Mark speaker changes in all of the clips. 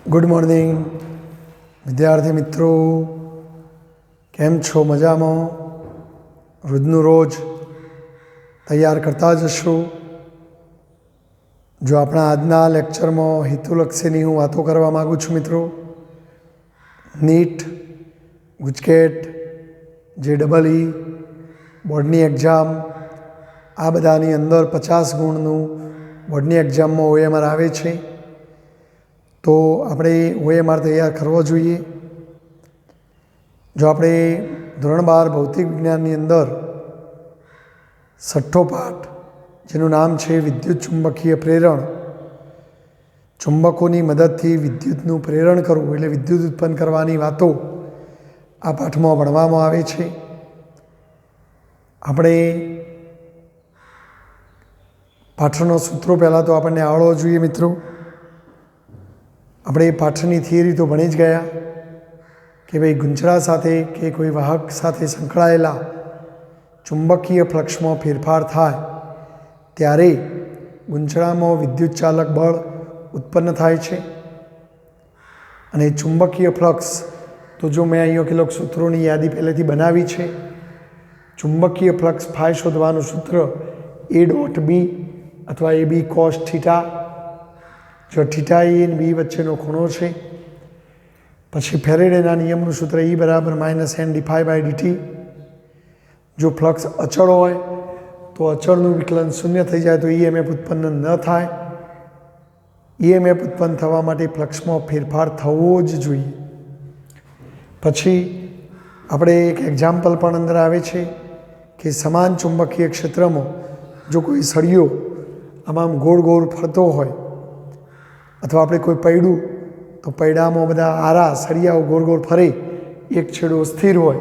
Speaker 1: Good morning વિદ્યાર્થી મિત્રો, કેમ છો? મજામાં? રોજનું રોજ તૈયાર કરતા જશો. જો આપણા આજના લેક્ચરમાં હેતુલક્ષીની હું વાતો કરવા માગું છું મિત્રો. નીટ, ગુજકેટ, JEE, બોર્ડની એક્ઝામ, આ બધાની અંદર 50 ગુણનું બોર્ડની એક્ઝામમાં OMR આવે છે. તો આપણે OMR તૈયાર કરવો જોઈએ. જો આપણે ધોરણ 12 ભૌતિક વિજ્ઞાનની અંદર 6ઠ્ઠો પાઠ, જેનું નામ છે વિદ્યુત ચુંબકીય પ્રેરણ, ચુંબકોની મદદથી વિદ્યુતનું પ્રેરણ કરવું એટલે વિદ્યુત ઉત્પન્ન કરવાની વાતો આ પાઠમાં ભણવામાં આવે છે. આપણે પાઠનો સૂત્રો પહેલાં તો આપણને આવડવો જોઈએ મિત્રો. આપણે પાઠની થિયરી તો ભણી જ ગયા કે ભાઈ ગુંચળા સાથે કે કોઈ વાહક સાથે સંકળાયેલા ચુંબકીય ફ્લક્સમાં ફેરફાર થાય ત્યારે ગુંચળામાં વિદ્યુત ચાલક બળ ઉત્પન્ન થાય છે. અને ચુંબકીય ફ્લક્સ તો જો મેં અહીંયા કેટલાક સૂત્રોની યાદી પહેલેથી બનાવી છે. ચુંબકીય ફ્લક્સ ફાઈ શોધવાનું સૂત્ર A.B અથવા AB cos થીટા, જો થીટા A અને B વચ્ચેનો ખૂણો છે. પછી ફેરેડેના નિયમનું સૂત્ર E બરાબર -N/dt. જો ફ્લક્સ અચળ હોય તો અચળનું વિકલન શૂન્ય થઈ જાય તો EMF ઉત્પન્ન ન થાય. EMF ઉત્પન્ન થવા માટે ફ્લક્સમાં ફેરફાર થવો જ જોઈએ. પછી આપણે એક એક્ઝામ્પલ પણ અંદર આવે છે કે સમાન ચુંબકીય ક્ષેત્રમાં જો કોઈ સળિયો આમ ગોળ ગોળ ફરતો હોય, અથવા આપણે કોઈ પૈડું તો પૈડામાં બધા આરા સળિયાઓ ગોળ ગોળ ફરે, એક છેડો સ્થિર હોય,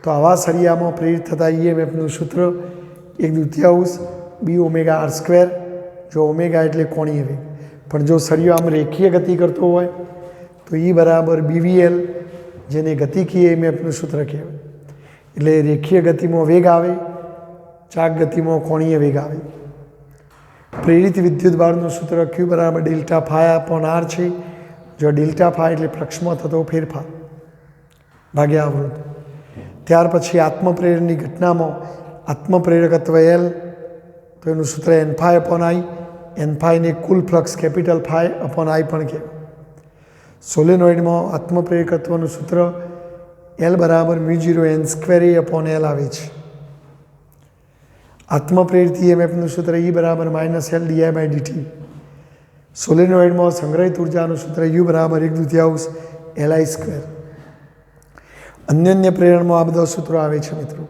Speaker 1: તો આવા સળિયામાં પ્રેરિત થતા EMFનું સૂત્ર 1/2 B⍵R². જો ઓમેગા એટલે કોણીય વેગ. પણ જો સળિયો આમ રેખીય ગતિ કરતો હોય તો E બરાબર BVL, જેને ગતિકીય EMFનું સૂત્ર કહેવાય. એટલે રેખીય ગતિમાં વેગ આવે, ચાક ગતિમાં કોણીય વેગ આવે. પ્રેરિત વિદ્યુત બળનું સૂત્ર Q બરાબર ΔΦ/R છે. જો ΔΦ એટલે ફ્લક્સમાં થતો ફેરફાર ભાગ્યા અવરોધ. ત્યાર પછી આત્મપ્રેરણની ઘટનામાં આત્મપ્રેરકત્વ L, તો એનું સૂત્ર N∅/I. N∅ને કુલ ફ્લક્સ કેપિટલ ∅/I પણ કહેવાય. સોલેનોઇડમાં આત્મપ્રેરકત્વનું સૂત્ર L બરાબર μ0N²A/L આવે છે. આત્મપ્રેરિત EMFનું સૂત્ર E બરાબર -L/dI/dt. સોલેનોઇડમાં સંગ્રહિત ઉર્જાનું સૂત્ર U બરાબર 1/2 Li². અન્યોન્ય પ્રેરણમાં આ બધા સૂત્રો આવે છે મિત્રો.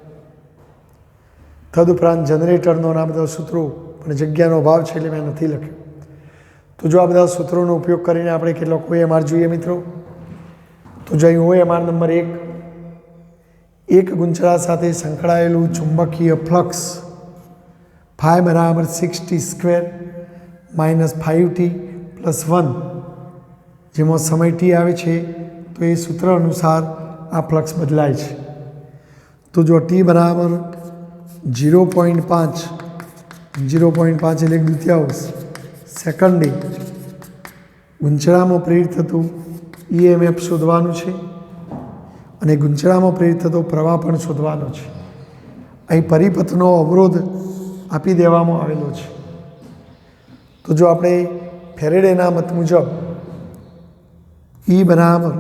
Speaker 1: તદુપરાંત જનરેટરનો આ બધા સૂત્રો, પણ જગ્યાનો અભાવ છે એટલે મેં નથી લખ્યું. તો જો આ બધા સૂત્રોનો ઉપયોગ કરીને આપણે કેટલોક OMR જોઈએ મિત્રો. તો જો અહીં OMR નંબર 1, એક ગુંચળા સાથે સંકળાયેલું ચુંબકીય ફ્લક્સ φ બરાબર 6t² - 5t + 1, જેમાં સમય t આવે છે તો એ સૂત્ર અનુસાર આ ફ્લક્સ બદલાય છે. તો જો t બરાબર 0.5 એટલે 1/2 સેકન્ડે ગુંચળામાં પ્રેરિત થતું EMF શોધવાનું છે, અને ગુંચળામાં પ્રેરિત થતો પ્રવાહ પણ શોધવાનો છે. અહીં પરિપથનો અવરોધ આપી દેવામાં આવેલો છે. તો જો આપણે ફેરેડેના મત મુજબ E બરાબર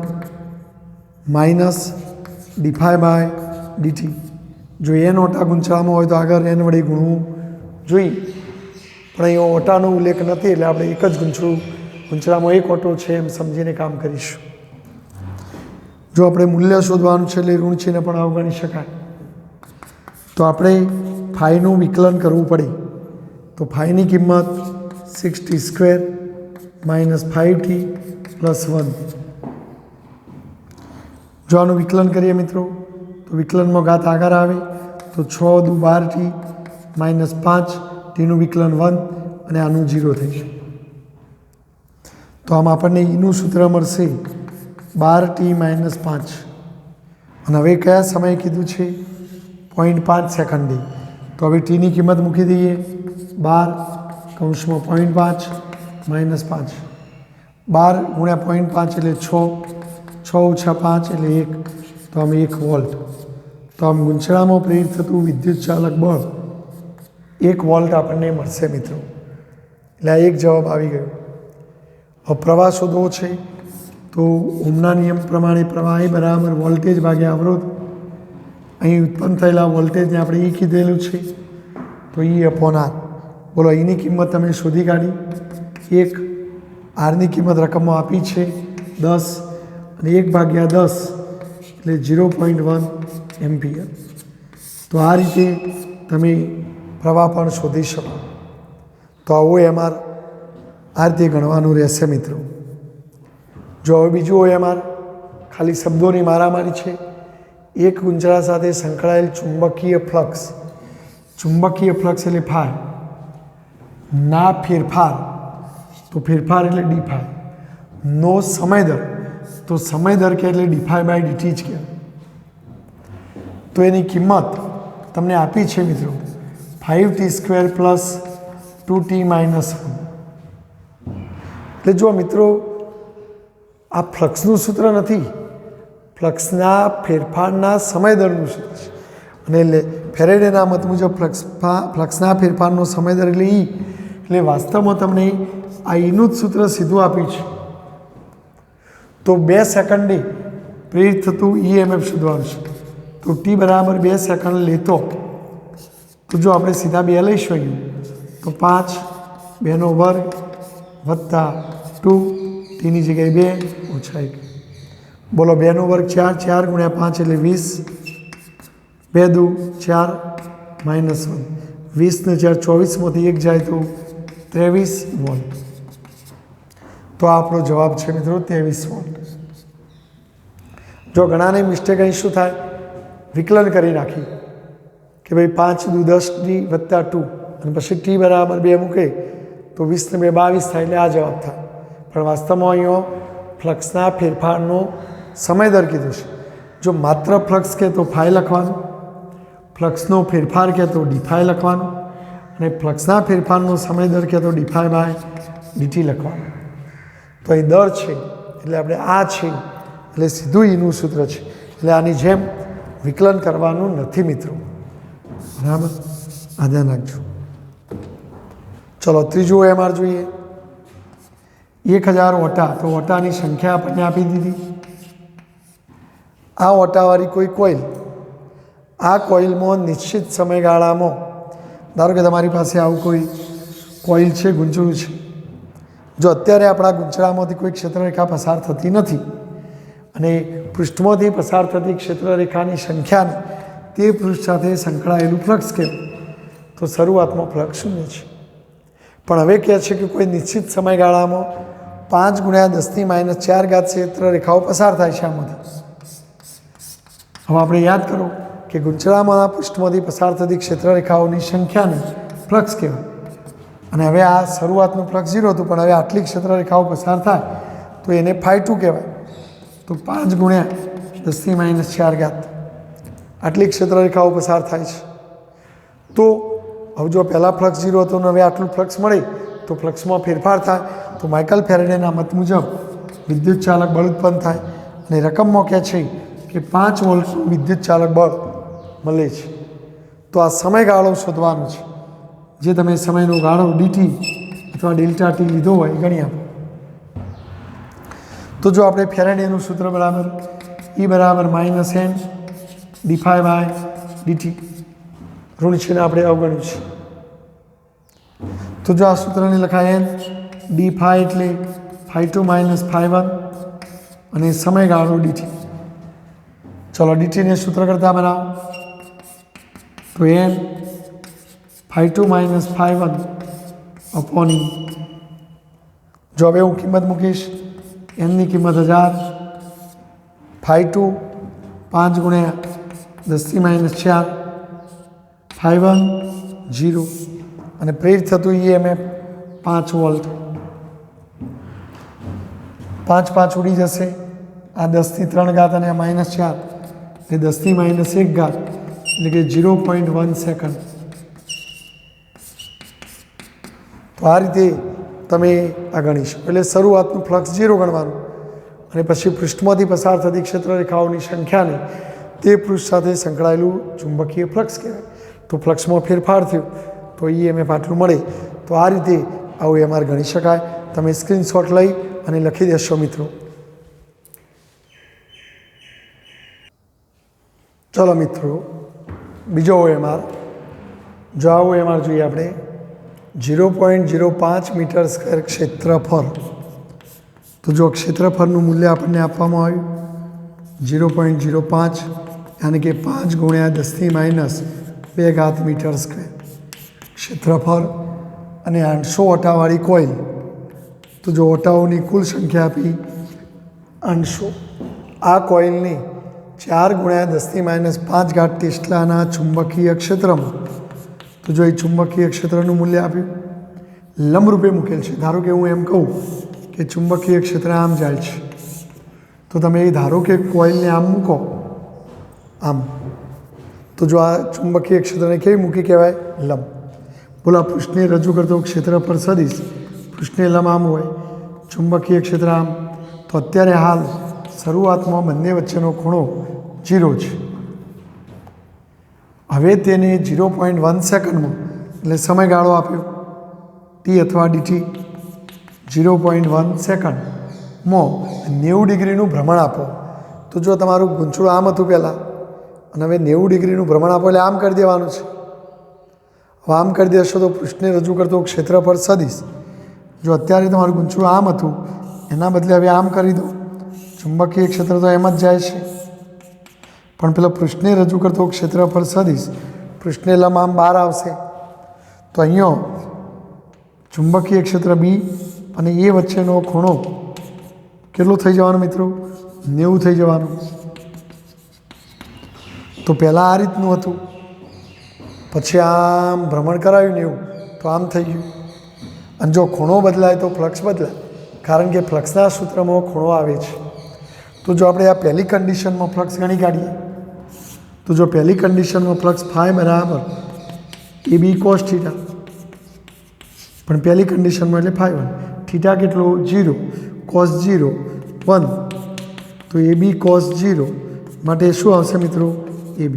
Speaker 1: -dφ/dt, જો n ઓટા ગુંચળામાં હોય તો આગળ n વડે ગુણવું જોઈએ, પણ અહીં ઓટાનો ઉલ્લેખ નથી એટલે આપણે એક જ ગુંચળામાં એક ઓટો છે એમ સમજીને કામ કરીશું. જો આપણે મૂલ્ય શોધવાનું છે એટલે ઋણ ચિહ્ન પણ અવગણી શકાય. તો આપણે ફાઈનું વિકલન કરવું પડે. તો ફાઈની કિંમત 6t² - 5t + 1. જો આનું વિકલન કરીએ મિત્રો તો વિકલનમાં ઘાત આગળ આવે તો 6 × 12t - 5, tનું વિકલન 1 અને આનું 0 થઈ છે. તો આમ આપણને એનું સૂત્ર મળશે 12t - 5. અને હવે કયા સમયે કીધું છે? 0.5 સેકન્ડે. તો હવે ટીની કિંમત મૂકી દઈએ 12 (0.5 - 5). 12 ગુણ્યા 0.5 એટલે 6, 6 ઓછા 5 એટલે 1, તો આમ 1 વોલ્ટ. તો આમ ગુંચળામાં પ્રેરિત થતું વિદ્યુત ચાલક બળ 1 વોલ્ટ આપણને મળશે મિત્રો. એટલે આ એક જવાબ આવી ગયો. હવે પ્રવાહ શોધવો છે તો ઓહમના નિયમ પ્રમાણે પ્રવાહ એ બરાબર વોલ્ટેજ ભાગ્યા અવરોધ. અહીં ઉત્પન્ન થયેલા વોલ્ટેજને આપણે E કીધેલું છે, તો E/R. બોલો એની કિંમત તમે શોધી કાઢી. 1, આરની કિંમત રકમમાં આપી છે 10 અને 1/10 એટલે 0.1 એમ્પિયર. તો આ રીતે તમે પ્રવાહ પણ શોધી શકો. તો આ OMR આ રીતે ગણવાનું રહેશે મિત્રો. જો હવે બીજું OMR ખાલી શબ્દોની મારામારી છે. એક ગુંચળા સાથે સંકળાયેલ ચુંબકીય ફ્લક્સ, ચુંબકીય ફ્લક્સ એટલે ફાય ના ફેરફાર, તો ફેરફાર એટલે ડી નો સમય દર, તો સમય દર કે એટલે ડી/dt જ કહેવાય. તો એની કિંમત તમને આપી છે મિત્રો 5t² + 2t - 1. એટલે જો મિત્રો આ ફ્લક્સનું સૂત્ર નથી, ફ્લક્સના ફેરફારના સમય દરનું સૂત્ર છે. અને ફેરેડેના મત મુજબ ફ્લક્સના ફેરફારનો સમય દર એટલે E. એટલે વાસ્તવમાં તમને આ Eનું જ સૂત્ર સીધું આપ્યું છે. તો 2 સેકન્ડે પ્રેરિત થતું EMF શોધવાનું છે. તો t બરાબર 2 સેકન્ડ લેતો, તો જો આપણે સીધા 2 લઈશું અહીં, તો 5 2² વત્તા 2, tની જગ્યાએ 2 ઓછા 1. બોલો 2² 4, 4 ગુણ્યા 5 એટલે 20, 2 દુ 4 -1, 20 ને 4 24માંથી 1 જાય તો 23 વોલ્ટ. તો આ આપણો જવાબ છે મિત્રો 23 વોલ્ટ. જો ઘણાને મિસ્ટેક અહીં શું થાય, વિકલન કરી નાખી કે ભાઈ 5 દુ 10t વત્તા 2 અને પછી t બરાબર 2 મૂકે તો 20 ને 2 22 થાય, એટલે આ જવાબ થાય. પણ વાસ્તવમાં અહીંયા ફ્લક્સના ફેરફારનો સમય દર કીધું છે. જો માત્ર ફ્લક્સ કહે તો ફાઈ લખવાનું, ફ્લક્સનો ફેરફાર કહે તો ડી લખવાનું, અને ફ્લક્સના ફેરફારનો સમય દર કહે તો ડી/dt લખવાનું. તો અહીં દર છે એટલે આપણે આ છે એટલે સીધું Eનું સૂત્ર છે. એટલે આની જેમ વિકલન કરવાનું નથી મિત્રો. બરાબર, આ ધ્યાન રાખજો. ચલો ત્રીજું OMR જોઈએ. 1000 ઓટા, તો ઓટાની સંખ્યા આપણને આપી દીધી. આ ઓટાવાળી કોઈ કોઇલ, આ કોઇલમાં નિશ્ચિત સમયગાળામાં, ધારો કે તમારી પાસે આવું કોઈ કોઇલ છે, ગુંચળું છે. જો અત્યારે આપણા ગુંચળામાંથી કોઈ ક્ષેત્રરેખા પસાર થતી નથી અને પૃષ્ઠમાંથી પસાર થતી ક્ષેત્રરેખાની સંખ્યાને તે પૃષ્ઠ સાથે સંકળાયેલું ફ્લક્સ કહેવાય, તો શરૂઆતમાં ફ્લક્સ 0 છે. પણ હવે કહે છે કે કોઈ નિશ્ચિત સમયગાળામાં 5 ગુણ્યા 10⁻⁴ ક્ષેત્રરેખાઓ પસાર થાય છે આમાંથી. હવે આપણે યાદ કરો કે ગુંચળામાંના પૃષ્ઠમાંથી પસાર થતી ક્ષેત્રરેખાઓની સંખ્યાને ફ્લક્સ કહેવાય. અને હવે આ શરૂઆતનું ફ્લક્સ 0 હતું, પણ હવે આટલી ક્ષેત્રરેખાઓ પસાર થાય તો એને φ2 કહેવાય. તો 5 ગુણ્યા 10⁻⁴ આટલી ક્ષેત્રરેખાઓ પસાર થાય છે. તો હવે જો પહેલાં ફ્લક્સ 0 હતો અને હવે આટલું ફ્લક્સ મળે તો ફ્લક્સમાં ફેરફાર થાય. તો માઇકલ ફેરેડેના મત મુજબ વિદ્યુત ચાલક બળ ઉત્પન્ન થાય. અને રકમમાં કહે છે કે 5 વોલ્ટનું વિદ્યુત ચાલક બળ મળે છે. તો આ સમયગાળો શોધવાનો છે. જે તમે સમયનો ગાળો dt અથવા ΔT લીધો હોય એ ગણી આપો. તો જો આપણે ફેરેડેનું સૂત્ર બરાબર E બરાબર -n dϕ/dt, ઋણ છે ને આપણે અવગણ્યું છે. તો જો આ સૂત્રને લખાય n dϕ એટલે φ2 - φ1 અને સમયગાળો dt. ચલો dt ને સૂત્ર કરતા બનાવો તો n φ2 - φ1 અપોન E. જો હવે હું કિંમત મૂકીશ, nની કિંમત 1000, φ2 5 ગુણ્યા 10⁻⁴, φ1 0 અને પ્રેરિત થતું EMF 5 વોલ્ટ. 5 5 ઉડી જશે, આ 10⁻³ અને આ -4 એટલે 10⁻⁴ એટલે કે 0.1 સેકન્ડ. તો આ રીતે તમે આ ગણી શકો. એટલે શરૂઆતનું ફ્લક્સ 0 ગણવાનું અને પછી પૃષ્ઠમાંથી પસાર થતી ક્ષેત્ર રેખાઓની સંખ્યાને તે પૃષ્ઠ સાથે સંકળાયેલું ચુંબકીય ફ્લક્સ કહેવાય. તો ફ્લક્સમાં ફેરફાર થયો તો EMF આટલું મળે. તો આ રીતે આવું EMR ગણી શકાય. તમે સ્ક્રીનશોટ લઈ અને લખી દેશો મિત્રો. ચલો મિત્રો, બીજો OMR. જો આ OMR જોઈએ આપણે 0.05 મીટર સ્ક્વેર ક્ષેત્રફળ. તો જો ક્ષેત્રફળનું મૂલ્ય આપણને આપવામાં આવ્યું 0.05 યાની કે 5 × 10⁻² મીટર સ્ક્વેર ક્ષેત્રફળ અને 800 ઓટાવાળી કોઇલ. તો જો ઓટાઓની કુલ સંખ્યા આપી 800. આ કોઇલને 4 × 10⁻5 ટેસ્લાના ચુંબકીય ક્ષેત્રમાં. તો જો એ ચુંબકીય ક્ષેત્રનું મૂલ્ય આપ્યું લંબરૂપે મૂકેલ છે. ધારો કે હું એમ કહું કે ચુંબકીય ક્ષેત્ર આમ જાય છે, તો તમે એ ધારો કે કોઇલને આમ મૂકો આમ, તો જો આ ચુંબકીય ક્ષેત્રને કેવી મૂકી કહેવાય? લંબ. બોલો, આ પૃષ્ઠને રજૂ કરતો ક્ષેત્રફળ સદિશ પૃષ્ઠને લંબ આમ હોય, ચુંબકીય ક્ષેત્ર આમ. તો અત્યારે હાલ શરૂઆતમાં બંને વચ્ચેનો ખૂણો 0 છે. હવે તેને 0.1 સેકન્ડમાં એટલે સમયગાળો આપ્યો t અથવા dt 0.1 સેકન્ડમાં 90 ડિગ્રીનું ભ્રમણ આપો. તો જો તમારું ગૂંચળું આમ હતું પહેલાં અને હવે 90 ડિગ્રીનું ભ્રમણ આપો એટલે આમ કરી દેવાનું છે. હવે આમ કરી દેશો તો પૃષ્ઠને રજૂ કરતો ક્ષેત્રફળ સદિશ. જો અત્યારે તમારું ગૂંચળું આમ હતું એના બદલે હવે આમ કરી દો, ચુંબકીય ક્ષેત્ર તો એમ જ જાય છે, પણ પેલા પૃષ્ઠને રજૂ કરતો ક્ષેત્રફળ સદિશ પૃષ્ઠને લંબ આમ બહાર આવશે. તો અહીંયા ચુંબકીય ક્ષેત્ર B અને એ વચ્ચેનો ખૂણો કેટલો થઈ જવાનો મિત્રો? 90 થઈ જવાનું. તો પહેલાં આ રીતનું હતું, પછી આમ ભ્રમણ કરાવ્યું 90 તો આમ થઈ ગયું. અને જો ખૂણો બદલાય તો ફ્લક્સ બદલાય, કારણ કે ફ્લક્સના સૂત્રમાં ખૂણો આવે છે. તો જો આપણે આ પહેલી કન્ડિશનમાં ફ્લક્સ ગણી કાઢીએ, તો જો પહેલી કન્ડિશનમાં ફ્લક્સ φ બરાબર AB cos θ, પણ પહેલી કન્ડિશનમાં એટલે φ1 θ કેટલો? 0 cos 0 1. તો AB cos 0 માટે શું આવશે મિત્રો? AB.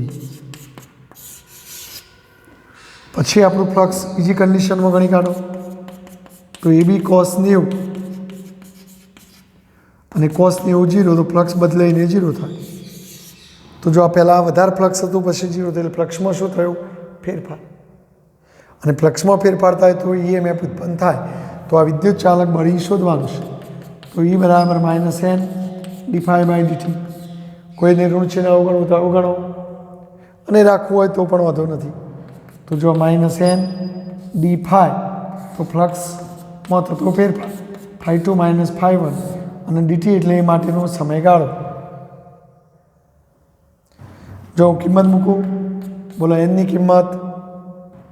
Speaker 1: પછી આપણું ફ્લક્સ બીજી કન્ડિશનમાં ગણી કાઢો તો AB cos 90 અને cos 90 0, તો ફ્લક્સ બદલાઈને 0 થાય. તો જો આ પહેલાં વધારે ફ્લક્સ હતું પછી 0 થયું, એટલે ફ્લક્સમાં શું થયું? ફેરફાર. અને ફ્લક્સમાં ફેરફાર થાય તો EMF ઉત્પન્ન થાય. તો આ વિદ્યુત ચાલક બળ E શોધવાનું છે. તો E બરાબર -n dφ/dt. કોઈને ઋણ ચિહ્ન અવગણવું તો અવગણો, અને રાખવું હોય તો પણ વાંધો નથી. તો જો -n dφ તો ફ્લક્સમાં થતો ફેરફાર φ2 - φ1 અને dt એટલે એ માટેનો સમયગાળો. જો હું કિંમત મૂકું, બોલો n ની કિંમત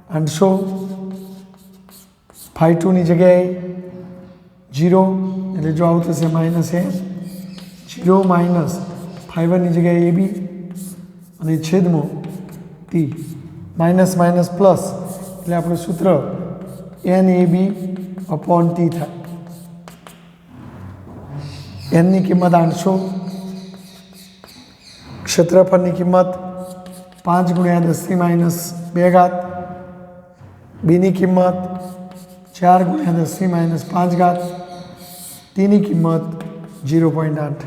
Speaker 1: 800, φ2 ની જગ્યાએ 0 એટલે જો આવું થશે -n 0 માઇનસ φ1 ની જગ્યાએ AB અને છેદમાં t માઇનસ માઇનસ પ્લસ એટલે આપણું સૂત્ર NAB/T થાય. n ની કિંમત 800, ક્ષેત્રફળની કિંમત 5 × 10⁻², B ની કિંમત 4 × 10⁻5, T ની કિંમત 0.8.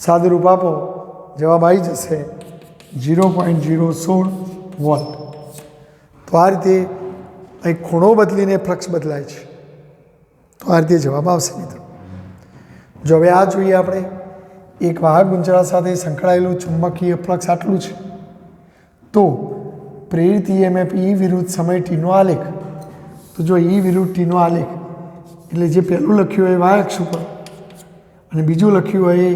Speaker 1: સાદુરૂપ આપો, જવાબ આવી જશે 0.016 વોલ્ટ. તો આ રીતે અહીં ખૂણો બદલીને ફ્લક્સ બદલાય છે. તો આ રીતે જવાબ આવશે મિત્રો. જો હવે આ જોઈએ આપણે, એક વાહક ગુંચળા સાથે સંકળાયેલું ચુંબકીય ફ્લક્સ આટલું છે, તો પ્રેરિત EMF E વિરુદ્ધ સમય ટીનો આલેખ. તો જો E વિરુદ્ધ ટીનો આલેખ એટલે જે પહેલું લખ્યું હોય y અક્ષ ઉપર અને બીજું લખ્યું હોય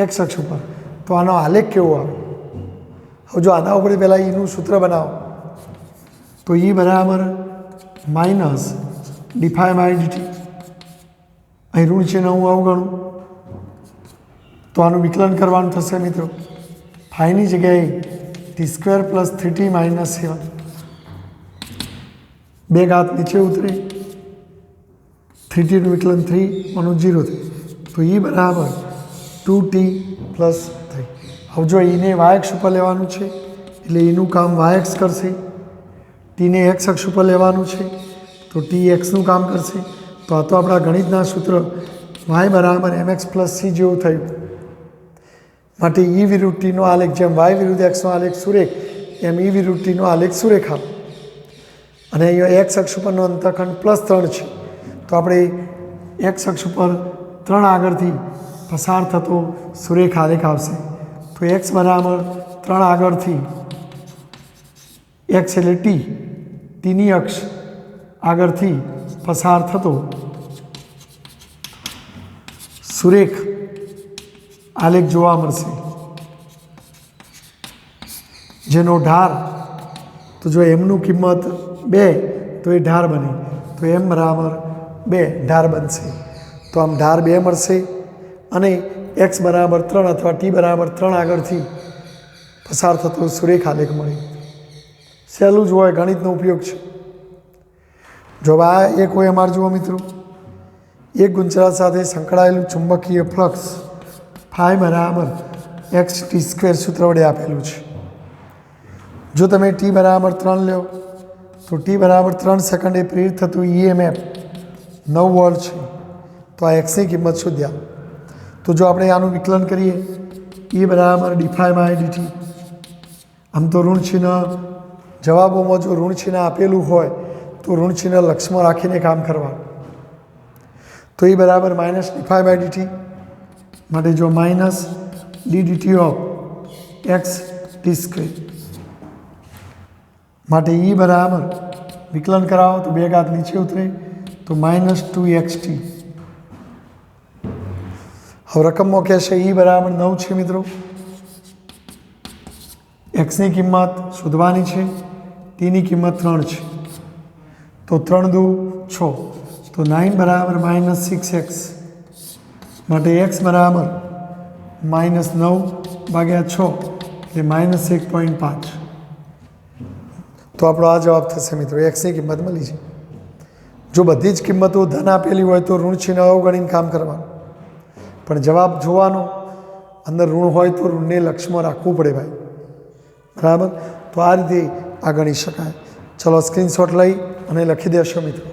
Speaker 1: x અક્ષ ઉપર, તો આનો આલેખ કેવો આવે? હવે જો આના ઉપર પહેલાં Eનું સૂત્ર બનાવો તો E બરાબર -dφ/dt. અહીં ઋણ ચિહ્ન હું અવગણું તો આનું વિકલન કરવાનું થશે મિત્રો. ફાઈની જગ્યાએ t² + 3t - 7, 2 ઘાત નીચે ઉતરે 3t વિકલન 3 માનું 0 થાય તો e બરાબર 2t પ્લસ 3. હવે જો એને y અક્ષ ઉપર લેવાનું છે એટલે એનું કામ y અક્ષ કરશે, ટીને x અક્ષ ઉપર લેવાનું છે તો ટી એક્સનું કામ કરશે. તો આ તો આપણા ગણિતના સૂત્ર y બરાબર mx પ્લસ c જેવું થયું. માટે e વિરુદ્ધ ટીનો આલેખ જેમ y વિરુદ્ધ xનો આલેખ સુરેખ એમ e વિરુદ્ધ ટીનો આલેખ સુરેખા. અને અહીંયા x અક્ષ ઉપરનો અંતરખંડ +3 છે તો આપણે x અક્ષ ઉપર 3 આગળથી પસાર થતો સુરેખ આલેખ આવશે. તો x બરાબર 3 આગળથી x એટલે ટીની અક્ષ આગળથી પસાર થતો સુરેખ આલેખ જોવા મળશે, જેનો ઢાર તો જો એમનું કિંમત 2 તો એ ઢાર બને તો m બરાબર 2 ઢાર બનશે. તો આમ ઢાર 2 મળશે અને x બરાબર 3 અથવા t બરાબર 3 આગળથી પસાર થતો સુરેખ આલેખ મળે. સહેલું જ હોય, ગણિતનો ઉપયોગ છે. જો આ એક હોય અમારે જુઓ મિત્રો, એક ગુંચરા સાથે સંકળાયેલું ચુંબકીય ફ્લક્સ ફાઈ બરાબર x_t² સૂત્ર વડે આપેલું છે. જો તમે t બરાબર 3 લો તો t બરાબર 3 સેકન્ડે પ્રેરિત થતું EMF 9 વોલ્ટ છે. તો આ x ની કિંમત શોધ્યા. તો જો આપણે આનું વિકલન કરીએ e બરાબર d∅dt. આમ તો ઋણ ચિહ્ન જવાબોમાં જો ઋણ ચિહ્ન આપેલું હોય તો ઋણ ચિહ્ન લક્ષમાં રાખીને કામ કરવાનું. તો એ બરાબર -d∅dt. માટે જો -ddt ઓફ x_t². માટે e બરાબર વિકલન કરાવો તો 2 ઘાત નીચે ઉતરે તો -2xt. હવે રકમમાં કહેશે e બરાબર 9 છે મિત્રો. x ની કિંમત શોધવાની છે, t ની કિંમત 3 છે તો 3 દુ 6 તો 9 બરાબર -6x. માટે x બરાબર -9/6 એટલે -1.5. તો આપણો આ જવાબ થશે મિત્રો. x ની કિંમત મળી છે. જો બધી જ કિંમતો ધન આપેલી હોય તો ઋણ ચિહ્ન અવગણીને કામ કરવાનું, પણ જવાબ જોવાનો અંદર ઋણ હોય તો ઋણને લક્ષમાં રાખવું પડે ભાઈ, બરાબર. તો આ રીતે આ ગણી શકાય. ચલો સ્ક્રીનશોટ લઈ અને લખી દેશો મિત્રો.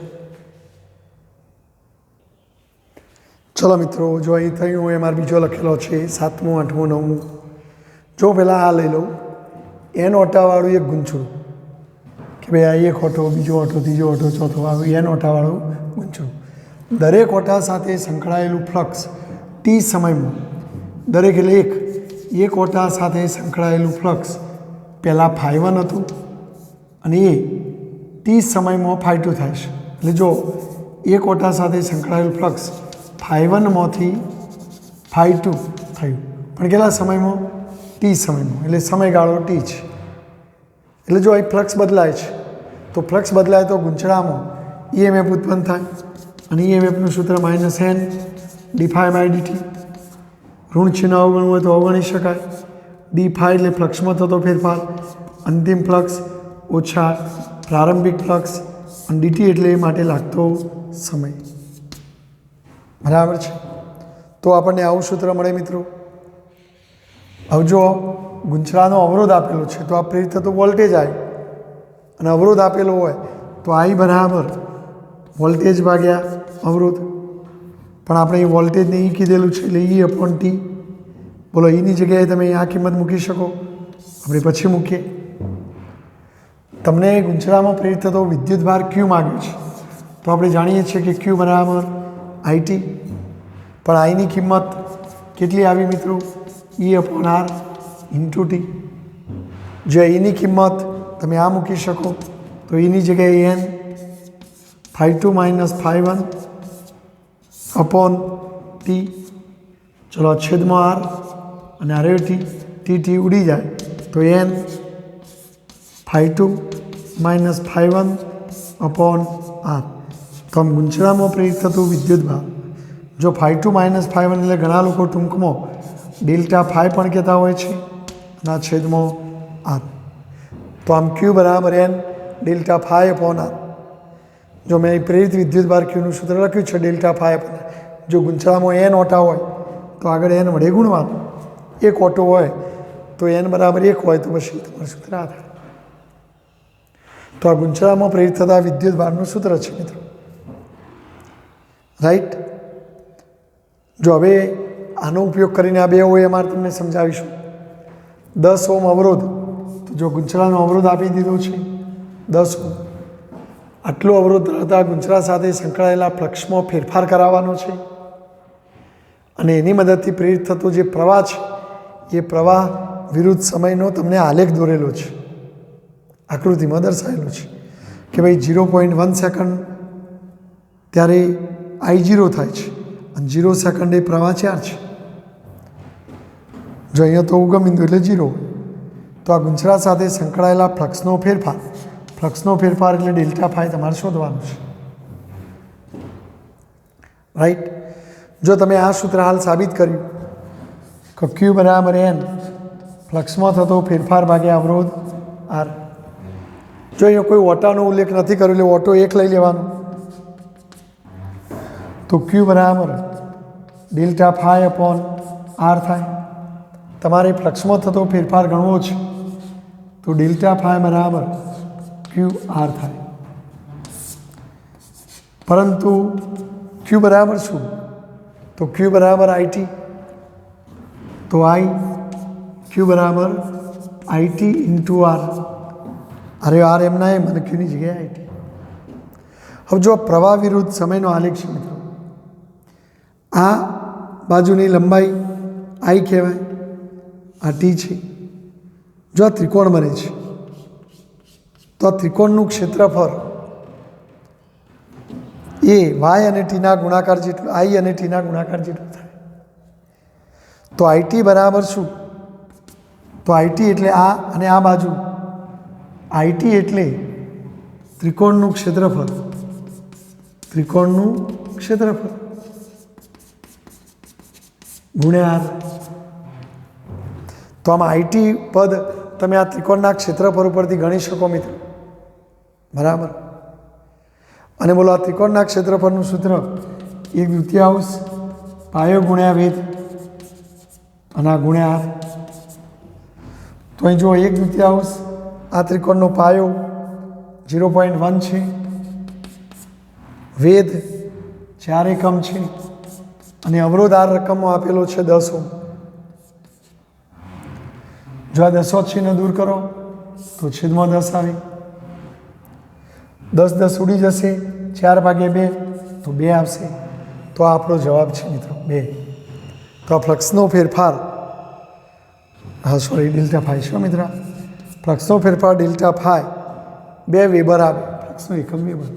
Speaker 1: ચલો મિત્રો, જો અહીં થયું એ મારે બીજો લખેલો છે 7મું 8મું 9મું. જો પહેલાં આ લઈ લઉં, n ઓટાવાળું એક ગુંચળું કે ભાઈ આ એક ઓટો, બીજો ઓટો, ત્રીજો ઓટો, ચોથો આવ્યું n ઓટાવાળું ગુંચળું. દરેક ઓટા સાથે સંકળાયેલું ફ્લક્સ t સમયમાં, દરેક એટલે એક ઓટા સાથે સંકળાયેલું ફ્લક્સ પહેલાં ∅1 હતું અને એ t સમયમાં ∅2 થાય છે. એટલે જો એક ઓટા સાથે સંકળાયેલું ફ્લક્સ ∅1 માંથી ∅2 થયું, પણ કેટલા સમયમાં? t સમયમાં, એટલે સમયગાળો t છે. એટલે જો અહીં ફ્લક્સ બદલાય છે તો ફ્લક્સ બદલાય તો ગુંચળામાં EMF ઉત્પન્ન થાય અને EMFનું સૂત્ર -n d∅dt. ઋણ ચિહ્ન અવગણવું હોય તો અવગણી શકાય. d∅ એટલે ફ્લક્સમાં થતો ફેરફાર, અંતિમ ફ્લક્સ ઓછા પ્રારંભિક ફ્લક્સ, અને dt એટલે એ માટે લાગતો સમય. બરાબર છે. તો આપણને આવું સૂત્ર મળે મિત્રો. હવે જો ગુંચળાનો અવરોધ આપેલો છે તો આ પ્રેરિત થતો વોલ્ટેજ I અને અવરોધ આપેલો હોય તો I બરાબર વોલ્ટેજ ભાગ્યા અવરોધ. પણ આપણે એ વોલ્ટેજને E કીધેલું છે એટલે E/T. બોલો, એની જગ્યાએ તમે આ કિંમત મૂકી શકો, આપણે પછી મૂકીએ. તમને ગુંચળામાં પ્રેરિત થતો વિદ્યુત ભાર Q માગ્યો છે તો આપણે જાણીએ છીએ કે Q બરાબર IT. પણ I ની કિંમત કેટલી આવી મિત્રો? E/R × T. જો એની કિંમત તમે આ મૂકી શકો તો એની જગ્યાએ n ∅2 - ∅1 અપોન t. ચલો છેદમાં r અને આર t ઉડી જાય તો n ∅2 - ∅1 અપોન r. તો આમ ગુંચળામાં પ્રેરિત થતું વિદ્યુત ભાર જો ∅2 - ∅1 એટલે ઘણા લોકો ટૂંકમાં ∆ પણ કહેતા હોય છે અને આ છેદમાં r. તો આમ Q બરાબર n ∆ અપોન r. જો મેં અહીં પ્રેરિત વિદ્યુતભાર ક્યુનું સૂત્ર લખ્યું છે ડેલ્ટા ફાઈ. જો ગુંચળામાં n ઓટા હોય તો આગળ n વડે ગુણવાનું. એક ઓટો હોય તો n બરાબર 1 હોય તો પછી તમારું સૂત્ર આ થાય. તો આ ગુંચળામાં પ્રેરિત થતા વિદ્યુતભારનું સૂત્ર છે મિત્રો. રાઈટ. જો હવે આનો ઉપયોગ કરીને આ બે OMR તમને સમજાવીશું. 10 ઓહ્મ અવરોધ, તો જો ગુંચળાનો અવરોધ આપી દીધો છે 10 ઓહ્મ, આટલો અવરોધ ધરાવતા ગુંચળા સાથે સંકળાયેલા ફ્લક્સમાં ફેરફાર કરાવવાનો છે અને એની મદદથી પ્રેરિત થતો જે પ્રવાહ છે એ પ્રવાહ વિરુદ્ધ સમયનો તમને આલેખ દોરેલો છે, આકૃતિમાં દર્શાવેલો છે કે ભાઈ 0.1 સેકન્ડ ત્યારે I0 થાય છે અને 0 સેકન્ડે પ્રવાહ ચાર્જ છે. જો અહીંયા તો ઉગમ બિંદુ એટલે 0, તો આ ગુંચળા સાથે સંકળાયેલા ફ્લક્સનો ફેરફાર એટલે ડેલ્ટા ફાઈ તમારે શોધવાનું છે. રાઈટ. જો તમે આ સૂત્ર હાલ સાબિત કર્યું કે Q બરાબર N ફ્લક્સમાં થતો ફેરફાર ભાગ્યા અવરોધ R. જો અહીંયા કોઈ ઓટાનો ઉલ્લેખ નથી કર્યો એટલે ઓટો 1 લઈ લેવાનો, તો Q બરાબર ડેલ્ટા ફાઈ અપોન R થાય. તમારે ફ્લક્સમાં થતો ફેરફાર ગણવો છે તો ડેલ્ટા ફાઈ બરાબર QR થાય. પરંતુ Q બરાબર શું? તો Q બરાબર IT. તો Q બરાબર IT ઇન્ટુ R. અરે R એમના એમ અને Qની જગ્યાએ IT. હવે જો પ્રવાહ વિરુદ્ધ સમયનો આલેખ છે મિત્રો, આ બાજુની લંબાઈ I કહેવાય, આ T છે. જો આ ત્રિકોણ બને છે તો આ ત્રિકોણનું ક્ષેત્રફળ એ y અને ટીના ગુણાકાર જેટલું, I અને ટીના ગુણાકાર જેટલું થાય. તો IT બરાબર શું? તો IT એટલે આ અને આ બાજુ, IT એટલે ત્રિકોણનું ક્ષેત્રફળ ગુણ્યા R. તો આમાં IT પદ તમે આ ત્રિકોણના ક્ષેત્રફળ ઉપરથી ગણી શકો મિત્રો. બરાબર. અને બોલો આ ત્રિકોણના ક્ષેત્રફળનું સૂત્ર 1/2 પાયો ગુણ્યા વેધ અને આ ગુણ્યા R. તો અહીં જો 1/2 આ ત્રિકોણનો પાયો 0.1 છે, વેધ 4 એકમ છે અને અવરોધ R રકમમાં આપેલો છે 10 ઓહ્મ. જો આ 10 ચિહ્ન દૂર કરો તો છેદમાં 10 આવે, 10 ઉડી જશે, 4/2 તો 2 આવશે. તો આ આપણો જવાબ છે મિત્રો 2. તો આ ફ્લક્સનો ફેરફાર, ડેલ્ટા ફાઈ છે મિત્ર, ફ્લક્સનો ફેરફાર ડેલ્ટા ફાઈ 2 વેબર આવે, ફ્લક્સનો એકમ વેબર.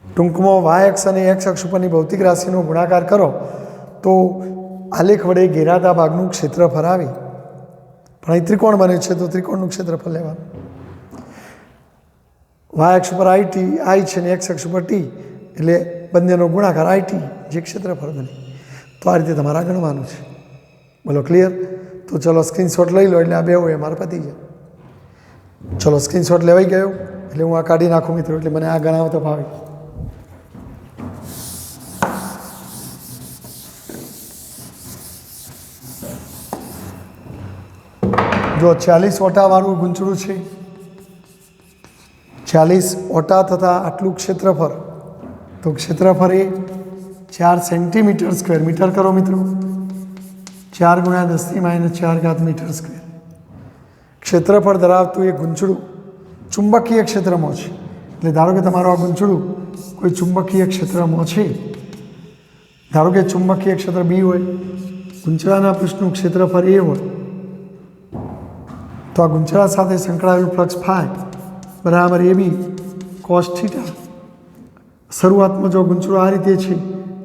Speaker 1: ટૂંકમાં y અક્ષ અને x અક્ષ ઉપરની ભૌતિક રાશિનો ગુણાકાર કરો તો આલેખ વડે ઘેરાતા ભાગનું ક્ષેત્રફળ આવે. પણ અહીં ત્રિકોણ બને છે તો ત્રિકોણનું ક્ષેત્રફળ લેવાનું. y અક્ષ ઉપર I છે ને x અક્ષ ઉપર t એટલે બંનેનો ગુણાકાર IT જે ક્ષેત્રફળ બને. તો આ રીતે તમારે ગણવાનું છે. બોલો ક્લિયર? તો ચલો સ્ક્રીનશોટ લઈ લો એટલે આ બે હોય મારે પતી જાય. ચલો સ્ક્રીનશોટ લેવાઈ ગયો એટલે હું આ કાઢી નાખું મિત્રો, એટલે મને આ ગણાવતો ફાવે. જો 40 ઓટાવાળું ગુંચળું છે, 40 ઓટા થતાં આટલું ક્ષેત્રફળ, તો ક્ષેત્રફળ એ 4 સેન્ટીમીટર સ્ક્વેર. મીટર કરો મિત્રો, 4 × 10⁻⁴ મીટર સ્ક્વેર. ક્ષેત્રફળ ધરાવતું એ ગુંચળું ચુંબકીય ક્ષેત્રમાં છે. એટલે ધારો કે તમારું આ ગુંચળું કોઈ ચુંબકીય ક્ષેત્રમાં છે, ધારો કે ચુંબકીય ક્ષેત્ર B હોય, ગુંચળાના પૃષ્ઠનું ક્ષેત્રફળ A હોય, તો આ ગુંચળા સાથે સંકળાયેલું ફ્લક્સ ફાઈ બરાબર AB cos θ. શરૂઆતમાં જો ગુંચળો આ રીતે છે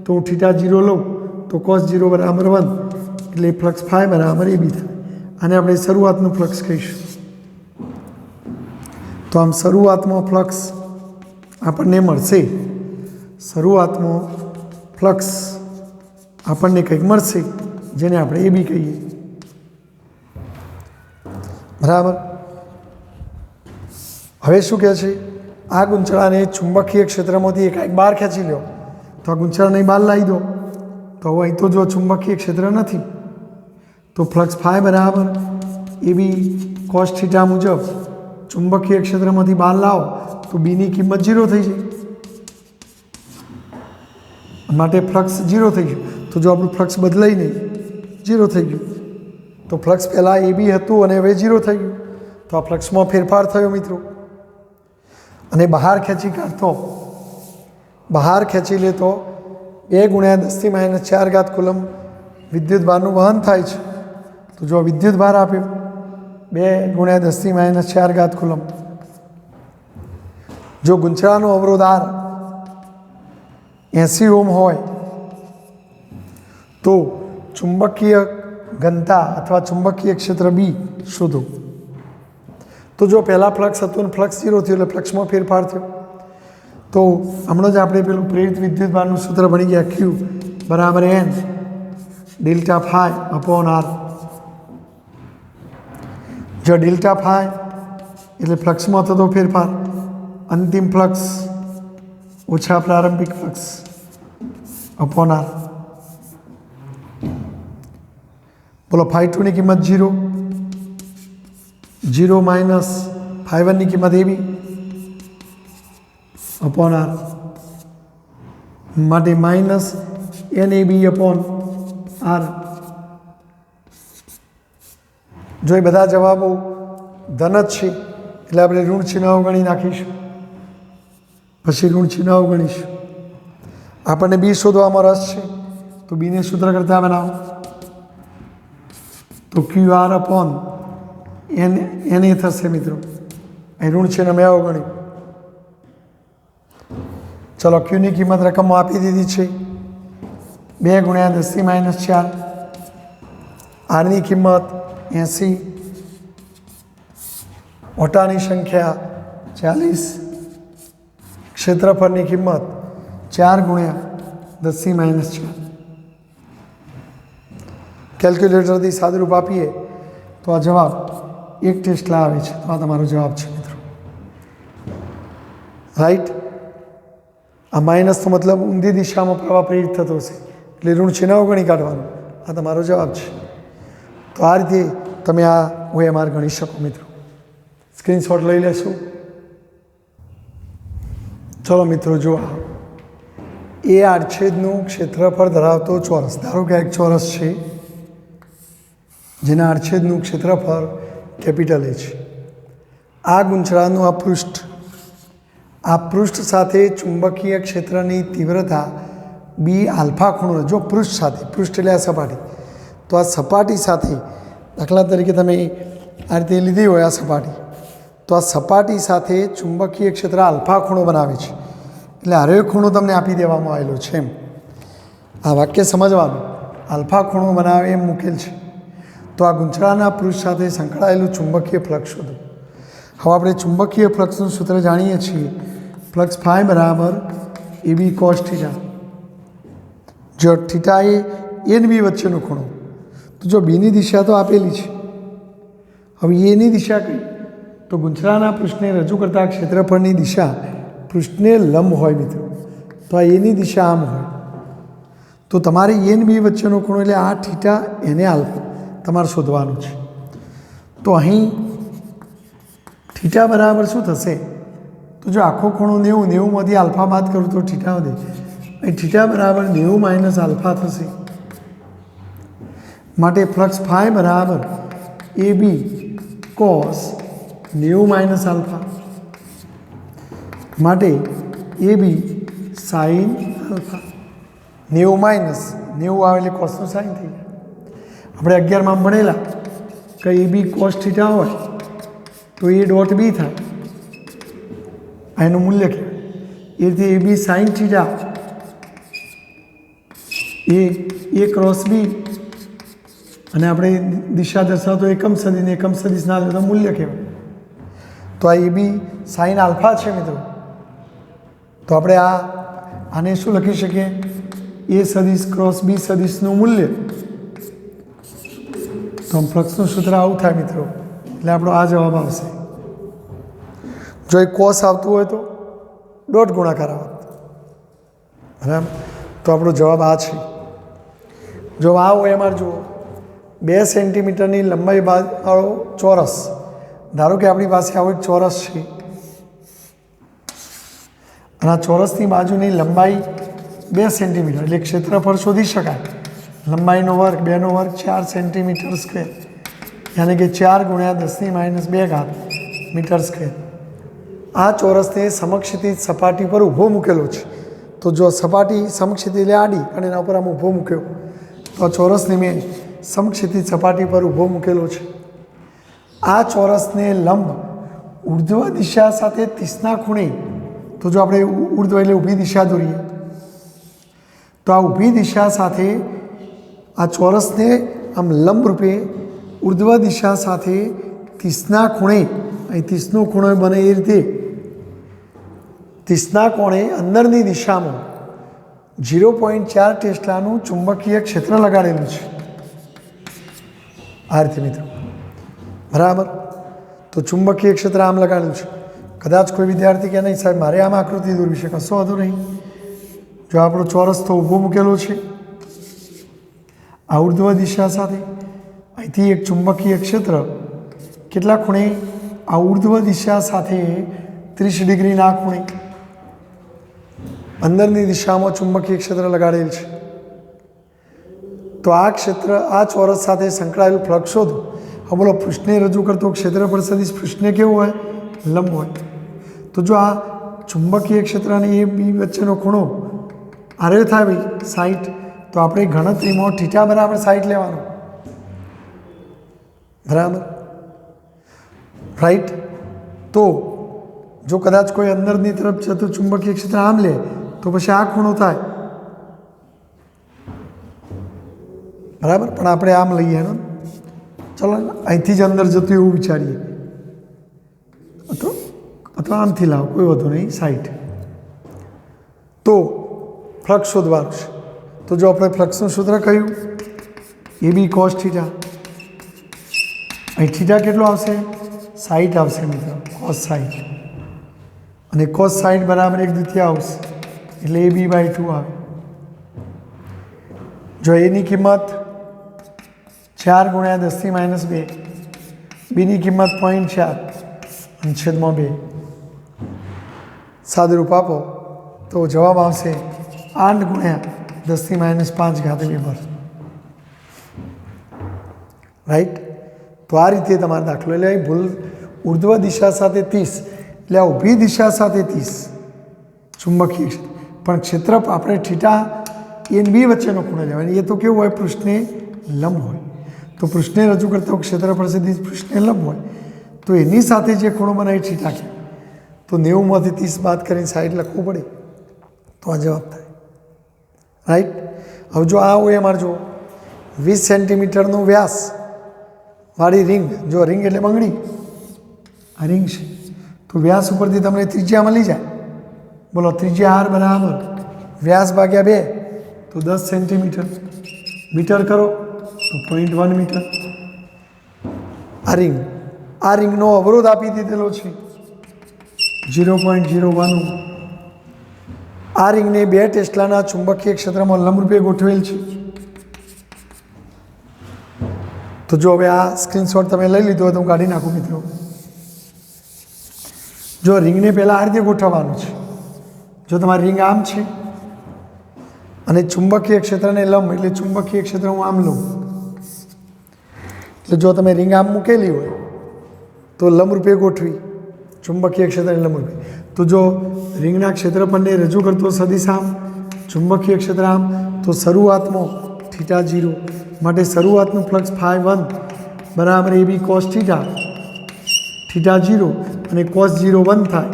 Speaker 1: તો હું θ0 લઉં તો cos 0 બરાબર 1, એટલે ફ્લક્સ ફાઈ બરાબર AB થાય. આને આપણે શરૂઆતનું ફ્લક્સ કહીશું. તો આમ શરૂઆતમાં ફ્લક્સ આપણને મળશે, શરૂઆતમાં ફ્લક્સ આપણને કંઈક મળશે જેને આપણે AB કહીએ. બરાબર. હવે શું કહે છે? આ ગુંચળાને ચુંબકીય ક્ષેત્રમાંથી એકાએક બહાર ખેંચી લો તો આ ગુંચળાને બહાર લાવી દો તો હવે અહીં તો જો ચુંબકીય ક્ષેત્ર નથી તો ફ્લક્સ ફાઈ બરાબર એ બી કોસ થીટા મુજબ ચુંબકીય ક્ષેત્રમાંથી બહાર લાવો તો બીની કિંમત 0 થઈ જાય, માટે ફ્લક્સ 0 થઈ ગયું. તો જો આપણું ફ્લક્સ બદલાઈ નહીં 0 થઈ ગયું તો ફ્લક્સ પહેલાં એ બી હતું અને હવે 0 થઈ ગયું. તો આ ફ્લક્સમાં ફેરફાર થયો મિત્રો. અને બહાર ખેંચી કાઢતો બહાર ખેંચી લેતો 2 × 10⁻⁴ કુલમ વિદ્યુત ભારનું વહન થાય છે. તો જો વિદ્યુત ભાર આપ્યો 2 × 10⁻⁴ કુલમ. જો ગુંચળાનો અવરોધ R 80 ઓહ્મ હોય તો ચુંબકીય ઘનતા અથવા ચુંબકીય ક્ષેત્ર બી શોધો. તો જો પહેલાં ફ્લક્સ હતું અને ફ્લક્સ 0 થયું એટલે ફ્લક્સમાં ફેરફાર થયો. તો હમણાં જ આપણે પેલું પ્રેરિત વિદ્યુત ભારનું સૂત્ર ભણી ગયા Q બરાબર N delta phi upon R. જો ડેલ્ટા ફાઈ એટલે ફ્લક્સમાં થતો ફેરફાર, અંતિમ ફ્લક્સ ઓછા પ્રારંભિક ફ્લક્સ અપોન R. બોલો φ2 ની કિંમત 0, 0 માઇનસ φ1 ની કિંમત એ બી અપોન R, માટે માઇનસ NAB અપોન R. જો એ બધા જવાબો ધન જ છે એટલે આપણે ઋણ ચિહ્ન અવગણી નાખીશું, પછી ઋણ ચિહ્ન અવગણીશું. આપણને બી શોધવામાં રસ છે તો બીને સૂત્ર કરતા બનાવો તો QR અપોન NA થશે મિત્રો. અહીં ઋણ ચિહ્ન મેં અવગણ્યું. ચલો ક્યુની કિંમત રકમમાં આપી દીધી છે 2 × 10⁻⁴. આરની કિંમત 80, ઓટાની સંખ્યા 40, ક્ષેત્રફળની કિંમત 4 × 10⁻⁴. કેલ્ક્યુલેટરથી સાદુરૂપ આપીએ તો આ જવાબ 1 ટેસ્લા આવે છે. તો આ તમારો જવાબ છે મિત્રો. રાઈટ. આ માઇનસ તો મતલબ ઊંધી દિશામાં પ્રવાહ પ્રેરિત થતો હશે એટલે ઋણ ચિહ્ન અવગણી કાઢવાનું. આ તમારો જવાબ છે. તો આ રીતે તમે આ OMR ગણી શકો મિત્રો. સ્ક્રીનશોટ લઈ લેશો. ચલો મિત્રો જો એ આડછેદનું ક્ષેત્રફળ ધરાવતો ચોરસ, ધારો કે એક ચોરસ છે જેના આડછેદનું ક્ષેત્રફળ કેપિટલ A છે. આ ગુંચળાનું આ પૃષ્ઠ સાથે ચુંબકીય ક્ષેત્રની તીવ્રતા બી આલ્ફા ખૂણો, જો પૃષ્ઠ એટલે આ સપાટી, તો આ સપાટી સાથે દાખલા તરીકે તમે આ રીતે લીધી હોય આ સપાટી, તો આ સપાટી સાથે ચુંબકીય ક્ષેત્ર આલ્ફા ખૂણો બનાવે છે. એટલે આરે ખૂણો તમને આપી દેવામાં આવેલો છે એમ. આ વાક્ય સમજવાનું, આલ્ફા ખૂણો બનાવે એમ મૂકેલ છે. તો આ ગુંચળાના પૃષ્ઠ સાથે સંકળાયેલું ચુંબકીય ફ્લક્સ શોધો. હવે આપણે ચુંબકીય ફ્લક્સનું સૂત્ર જાણીએ છીએ. ફ્લક્સ ફાઈ બરાબર AB cos થીટા. જો થીટા એ એન બી વચ્ચેનો ખૂણો, તો જો બીની દિશા તો આપેલી છે, હવે એની દિશા કઈ? તો ગુંચળાના પૃષ્ઠને રજૂ કરતા ક્ષેત્રફળની દિશા પૃષ્ઠને લંબ હોય મિત્રો. તો આ એની દિશા આમ હોય તો તમારે એન બી વચ્ચેનો ખૂણો એટલે આ થીટા એને આલ્ફા તમારે શોધવાનું છે. તો અહીં થીટા બરાબર શું થશે? તો જો આખો ખૂણો 90, 90માંથી આલ્ફા બાદ કરું તો થીટા વધે. અહીં થીટા બરાબર 90 - આલ્ફા થશે. માટે ફ્લક્સ ફાઈ બરાબર AB cos 90 - આલ્ફા, માટે AB sin આલ્ફા. 90 - 90 આવે એટલે કોસનું સાઇન થઈ જાય. આપણે 11માં ભણેલા કે AB cos થીટા હોય તો A ડોટ B થાય, એનું મૂલ્ય કહેવાય. એ રીતે AB sin theta A cross B, અને આપણે દિશા દર્શાવતો એકમ સદીને એકમ સદીશના લેતો મૂલ્ય કહેવાય. તો આ AB sin આલ્ફા છે મિત્રો. તો આપણે આને શું લખી શકીએ? A સદીશ ક્રોસ B સદીશનું મૂલ્ય. તો ફ્લક્સનું સૂત્ર આવું થાય મિત્રો. એટલે આપણો આ જવાબ આવશે. જો એ કોસ આવતું હોય તો ડોટ ગુણાકાર આવત. બરાબર, તો આપણો જવાબ આ છે. જો આ હોય અમારે જુઓ 2 સેન્ટીમીટરની લંબાઈ વાળો ચોરસ. ધારો કે આપણી પાસે આવો એક ચોરસ છે અને આ ચોરસની બાજુની લંબાઈ 2 સેન્ટીમીટર, એટલે ક્ષેત્રફળ શોધી શકાય. લંબાઈનો વર્ગ 2નો વર્ગ 4 સેન્ટીમીટર સ્ક્વેર, યાની કે 4 ગુણ્યા 10⁻²² મીટર સ્ક્વેર. આ ચોરસને સમક્ષિતિજ સપાટી પર ઊભો મૂકેલો છે. તો જો સપાટી સમક્ષિતિજ એટલે આડી અને એના ઉપર આમ ઊભો મૂક્યો, તો આ ચોરસને મેં સમક્ષિતિજ સપાટી પર ઊભો મૂકેલો છે. આ ચોરસને લંબ ઉર્ધ્વ દિશા સાથે 30ના ખૂણે, તો જો આપણે ઉર્ધ્વ એટલે ઊભી દિશા દોરીએ, તો આ ઊભી દિશા સાથે આ ચોરસને આમ લંબ રૂપે ઉર્ધ્વ દિશા સાથે 30ના ખૂણે, અહીં 30નો ખૂણો બને એ રીતે 30ના કોણે અંદરની દિશામાં 0.4 ટેસ્લાનું ચુંબકીય ક્ષેત્ર લગાડેલું છે. આ રીતે મિત્રો, બરાબર. તો ચુંબકીય ક્ષેત્ર આમ લગાડેલું છે. કદાચ કોઈ વિદ્યાર્થી કે નહીં સાહેબ મારે આમ આકૃતિ દોરવી છે, કશો વાંધો નહીં. જો આપણો ચોરસ તો ઊભો મૂકેલો છે આ ઉર્ધ્વ દિશા સાથે, અહીંથી એક ચુંબકીય ક્ષેત્ર કેટલા ખૂણે, આ ઉર્ધ્વ દિશા સાથે 30 ડિગ્રીના ખૂણે અંદરની દિશામાં ચુંબકીય ક્ષેત્ર લગાડેલ છે. તો આ ક્ષેત્ર આ ચોરસ સાથે સંકળાયેલું ફ્લક્સ શોધો. હવે બોલો, પૃષ્ઠને રજૂ કરતો ક્ષેત્રફળ સદિશ પૃષ્ઠને કેવું હોય, લંબ હોય. તો જો આ ચુંબકીય ક્ષેત્ર અને એ બી વચ્ચેનો ખૂણો આરે થાય ભાઈ 60, તો આપણે ગણતરીમાં θ બરાબર 60 લેવાનો. બરાબર, રાઈટ. તો જો કદાચ કોઈ અંદરની તરફ જતું ચુંબકીય ક્ષેત્ર આમ લે, તો પછી આ ખૂણો થાય. બરાબર, પણ આપણે આમ લઈએ એનો, ચલો અહીંથી જ અંદર જતું એવું વિચારીએ, અથવા આમથી લાવો, કોઈ વધુ નહીં, 60. તો ફ્લક્સ શોધવાનું છે. તો જો આપણે ફ્લક્સનું સૂત્ર કહ્યું એ બી cos θ, અહીં θ કેટલો આવશે, 60 આવશે મિત્રો, cos 60, અને cos 60 બરાબર 1/2 એટલે AB/2 આવે. જો એની કિંમત 4 ગુણ્યા 10⁻², બીની કિંમત 0.4 અને છેદમાં 2, સાદુરૂપ આપો તો જવાબ આવશે 8 ગુણ્યા 10⁻5 વેબર. રાઈટ. તો આ રીતે તમારો દાખલો, એટલે અહીં ભૂલ ઉર્ધ્વ દિશા સાથે 30, એટલે આ ઊભી દિશા સાથે 30 ચુંબકીય ક્ષેત્ર, પણ ક્ષેત્ર આપણે θ એ બી વચ્ચેનો ખૂણો લેવાનો. એ તો કેવું હોય, પૃષ્ઠને લંબ હોય. તો પૃષ્ઠને રજૂ કરતો ક્ષેત્રફળ સદિશ પૃષ્ઠને લંબ હોય, તો એની સાથે જે ખૂણો બનાવી θ કે, તો 90માંથી 30 બાદ કરીને 60 લખવું પડે, તો આ જવાબ થાય. રાઈટ. હવે જો આ હોય અમારે જો 20 સેન્ટીમીટરનો વ્યાસ વાળી રિંગ, જો રિંગ એટલે બંગડી, આ રિંગ છે, તો વ્યાસ ઉપરથી તમને ત્રિજ્યા મળી જાય. બોલો, ત્રિજ્યા r બરાબર વ્યાસ ભાગ્યા 2, તો 10 સેન્ટીમીટર. મીટર કરો તો 0.1 મીટર. આ રિંગનો અવરોધ આપી દીધેલો છે 0.01. આ રિંગને 2 ટેસ્લાના ચુંબકીય ક્ષેત્રમાં લંબરૂપે ગોઠવેલ છે. તો જો હવે આ સ્ક્રીનશોટ તમે લઈ લીધો હોય તો હું કાઢી નાખું મિત્રો. જો રિંગને પહેલાં આ રીતે ગોઠવવાનું છે. જો તમારી રિંગ આમ છે અને ચુંબકીય ક્ષેત્રને લંબ, એટલે ચુંબકીય ક્ષેત્ર હું આમ લઉં, એટલે જો તમે રિંગ આમ મૂકેલી હોય તો લંબરૂપે ગોઠવી, ચુંબકીય ક્ષેત્રને લંબરૂપે. તો જો રિંગના ક્ષેત્રફળને રજૂ કરતો સદિશ આમ, ચુંબકીય ક્ષેત્ર આમ, તો શરૂઆતમાં θ0 માટે શરૂઆતનું ફ્લક્સ φ1 બરાબર AB cos θ, θ0 અને cos 0 1 થાય,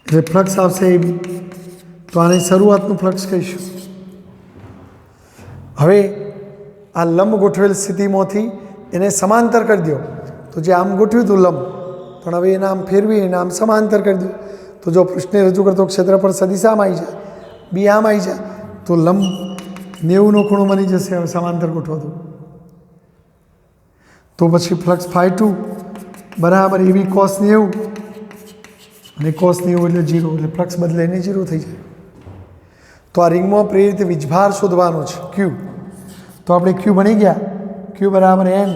Speaker 1: એટલે ફ્લક્સ આવશે AB. તો આને શરૂઆતનું ફ્લક્સ કહીશું. હવે આ લંબ ગોઠવેલ સ્થિતિમાંથી એને સમાંતર કરી દો. તો જે આમ ગોઠવ્યું હતું લંબ, પણ હવે એને આમ ફેરવી એને આમ સમાંતર કરી દો. તો જો પૃષ્ઠને રજૂ કરતો ક્ષેત્રફળ સદિશ આમ આવી જાય, બી આમ આવી જાય, તો લંબ 90નો ખૂણો બની જશે. હવે સમાંતર ગોઠવો તો પછી ફ્લક્સ φ2 બરાબર AB cos 90 અને cos 90 એટલે 0 એટલે ફ્લક્સ બદલાઈને 0 થઈ જાય. તો આ રિંગમાં પ્રેરિત વીજભાર શોધવાનો છે Q. તો આપણે Q ભણી ગયા. Q બરાબર N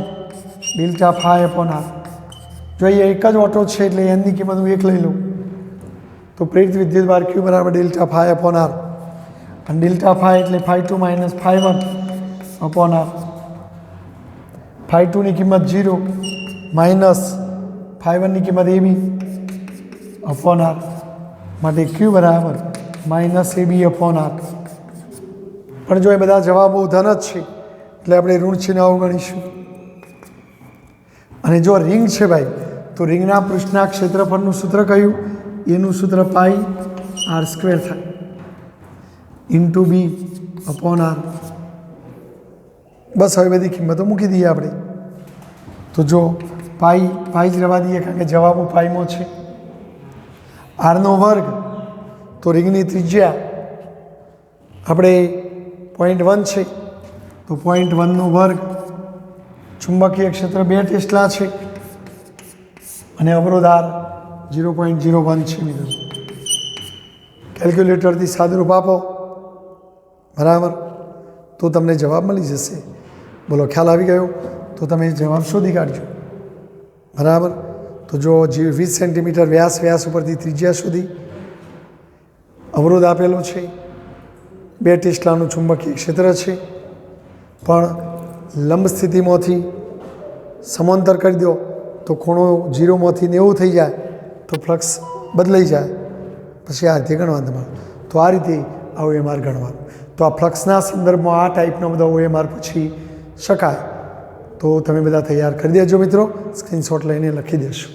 Speaker 1: delta phi upon R. જો અહીંયા એક જ ઓટો છે એટલે N ની કિંમત હું 1 લઈ લઉં તો પ્રેરિત વિદ્યુતભાર Q બરાબર ડેલ્ટા ફાઈ અપોન R. અને ડેલ્ટા ફાઈ એટલે φ2 માઇનસ φ1 અપોન R. φ2 ની કિંમત 0 માઇનસ φ1 ની કિંમત AB અપોન R. માટે Q બરાબર માઇનસ AB અપોન R. પણ જો એ બધા જવાબો ધન જ છે એટલે આપણે ઋણ ચિહ્ન અવગણીશું. અને જો રિંગ છે ભાઈ તો રિંગના પૃષ્ઠના ક્ષેત્રફળનું સૂત્ર કયું? એનું સૂત્ર પાઈ R² થાય ઇન્ટુ B અપોન R. બસ હવે બધી કિંમતો મૂકી દઈએ આપણે. તો જો પાઈ જ રહેવા દઈએ કારણ કે જવાબો પાઈમાં છે. આરનો વર્ગ તો રિંગની ત્રિજ્યા આપણે 0.1 છે તો 0.1નો વર્ગ. ચુંબકીય ક્ષેત્ર 2 ટેસ્લા છે અને અવરોધ R 0.01 છે મિત્રો. કેલ્ક્યુલેટરથી સાદુરૂપ આપો બરાબર તો તમને જવાબ મળી જશે. બોલો ખ્યાલ આવી ગયો? તો તમે જવાબ શોધી કાઢજો બરાબર. તો જો 20 સેન્ટીમીટર વ્યાસ ઉપરથી ત્રિજ્યા સુધી અવરોધ આપેલો છે, 2 ટેસ્લાનું ચુંબકીય ક્ષેત્ર છે, પણ લંબ સ્થિતિમાંથી સમાંતર કરી દો તો ખૂણો 0માંથી 90 થઈ જાય તો ફ્લક્સ બદલાઈ જાય. પછી આ રીતે ગણવા તમારે. તો આ રીતે આ OMR ગણવાનું. તો આ ફ્લક્સના સંદર્ભમાં આ ટાઈપનો બધા OMR પૂછી શકાય. તો તમે બધા તૈયાર કરી દેજો મિત્રો. સ્ક્રીનશોટ લઈને લખી દેશો.